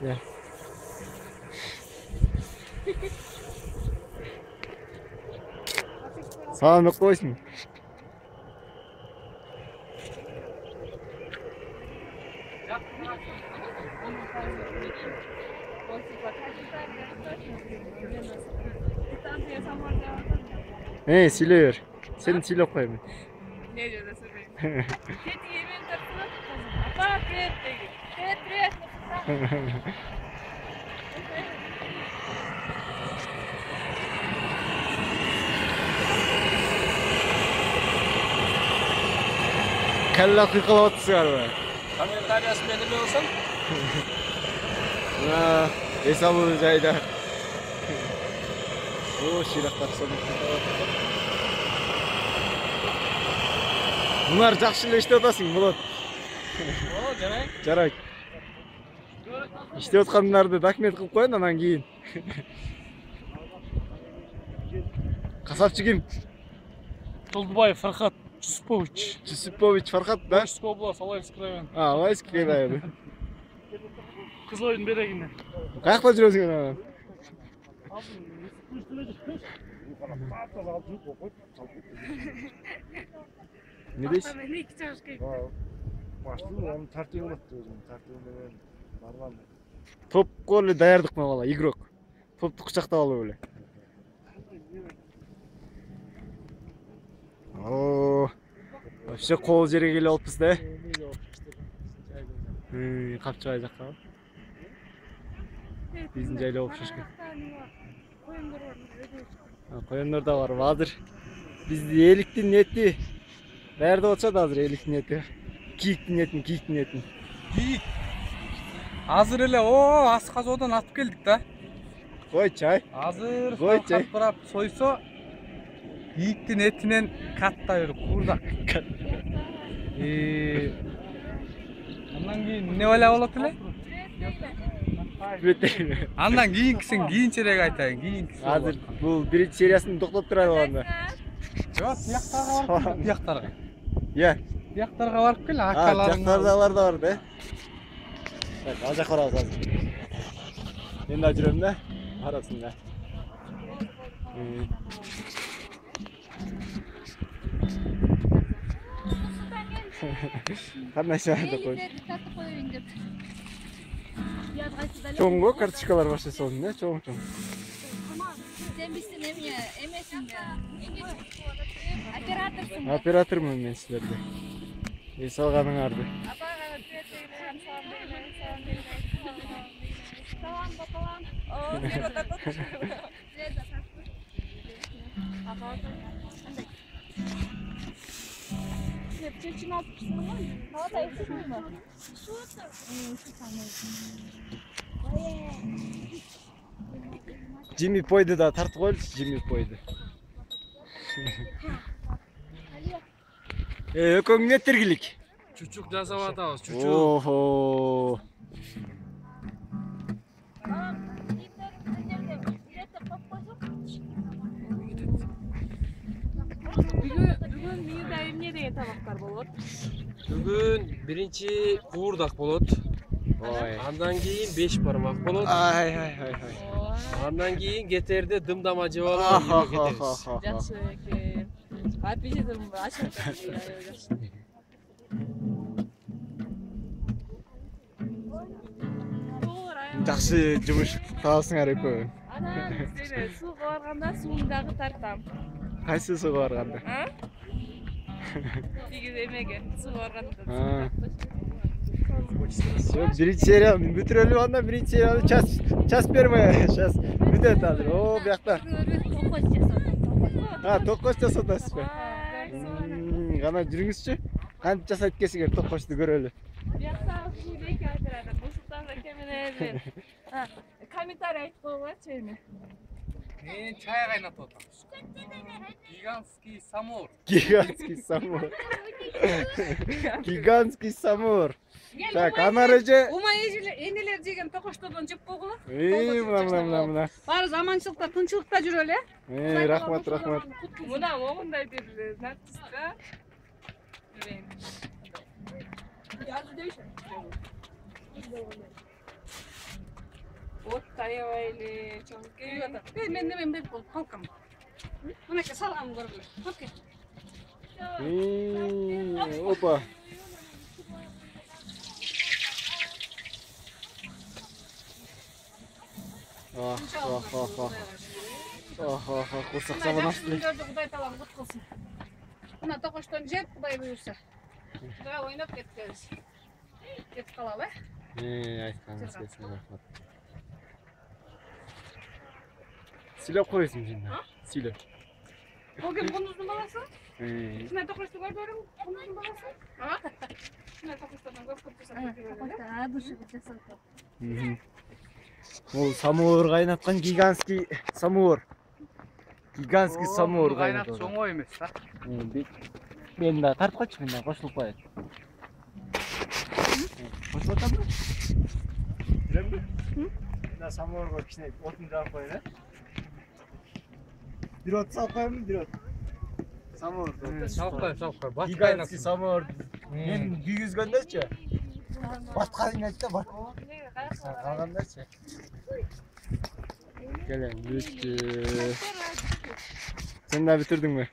Ya. Sağ koysun. Siliyor. Seni silo koyayım. Ne diyor da söyleyeyim. Ket yemin tarafına tutmasın. Apa ket dedi. Ket. Kalla kıyıkala otursar be. Kommentariyası belirli olsun. Hesabı jayda. O şiraklar sonuç. Bunlar жақсы эле иштеп атасың, болот. О, жарай. Жарайт. İşte отқандарды документ кылып коеюн, анан кийин. Касапчы ким? Толдубаев Фархат Чусупович. Чусупович Фархат, да? Ошская область, Алайский район. Алайский району. Кызылойдун берегинде. Каякта жүрөсүң анан? Не дейсиз? Мен iki çarşkı. Başlıyor onu tartıyor özüm. Tartıyor barman. Топко эле даярдык мына бала, игрок. Топту кучактап алып эле. О. Вообще кол жерге келип алыппыз да. Капчыбай жакка. Биздин жайлап окшошкон. Коёндар да бар. Азыр бизди эликтин нети даярдап атышат азыр эликтин нети. Кийиктин нетин. Кийик. Азыр эле асказоодон атып келдик да. Койчу ай. Азыр Койчу. каттырап сойсо кийиктин этинен катта бир куурдак. Андан кийин эмне ойлоп болот эле? Андан кийинкисин кийинчерээк айтайын, кийинкиси. Азыр бул биринчи сериясын токтоп туралы анда. Жок, тияктарга барып, тияктарга. Я. Тияктарга барып кел, акаларың. Тияктардагылар да бар да. Так, ал жака барабыз азыр. Мен да жүрөм да, арасында. Кандай шаанда кой. Чоңго карточкалар башы сонун да, чоң. Sen bilsin emesin ya. Operatörsün. Оператормун мен силерге. Эс алганыңарды. Çeçin atmışsın mı? Hava da eksik mi? Su atır. Жими пойду да тартып коелучу, жими пойду. Экөөң не тергилик? Чучук жасап атабыз, чучук. Охо. Бүгүн менде эмне деген табактар болот? Бүгүн биринчи куурдак болот. Андан кийин 5 бармак болот. Ай. Андан кийин кетерде дымдама жеп алып кетебиз. Жакшы экен. Аппетитим ачып кетти. Жакшы жумуш табасыңар экөө. Анан сени сууга барганда сууну дагы тартам. Кайсы сууга барганда? Тиги эмеге сууга барганда. Все, биринчи серияны бүтүрөлү, анда биринчи серияны час берме. Сейчас бүтөт азыр. О, биякта. Токкоч жасап атасызбы? Гана жүрүңүзчү. Кантип жасайт экенсиңер токкочту көрөлү. Биякта эки оператор, Нурсултан аке менен комментарий айтып койгулачы эми. Мен чай кайнатып атам. Гигантский самор. Гигантский самор. Так, анары же. Ума энелер жеген токоштодон жеп койгула. Мына. Баары заманчылыкта, тынчылыкта жүрөлү. Рахмат. Мына момундай бир нартистка. Ot dayabaylı çok iyi. Ben halkam. Buna ki salam görülür. Okey. Opa. Ah ah ah ah. Ah ah ah. Kursak zaman açtı. Kuday talan kutlasın. Buna tokoştan cep kuday buyursa. Daha oynap getkeriz. Get kalalı. Aytkan sesine rahmat. Silep koyuyorsun şimdi. Silep. Bugün kunduzun balası. Şuna tokoştu gördüm. Kunduzun balası. Ha? Şuna tokoştan gördüm. Ол самуыр кайнаткан гигантский самуыр. Гигантский самуыр Kaynat кайнатып. soğuk емес та. Мен да тартып кайтчы, мен да кошулуп коеюн. Кошуп атамбы? Bilemdi? Mına samur koy kişine otunu da koy ne? Bir ot sal koyayım bir ot. Samur. Салып қой. Бас Гигантский қайнатсын. самуыр. Мен күйгүзгөндөрчү. Баткан айтты бар. Калгандырчы. Келем, бүттү. Sen de bitirdin mi?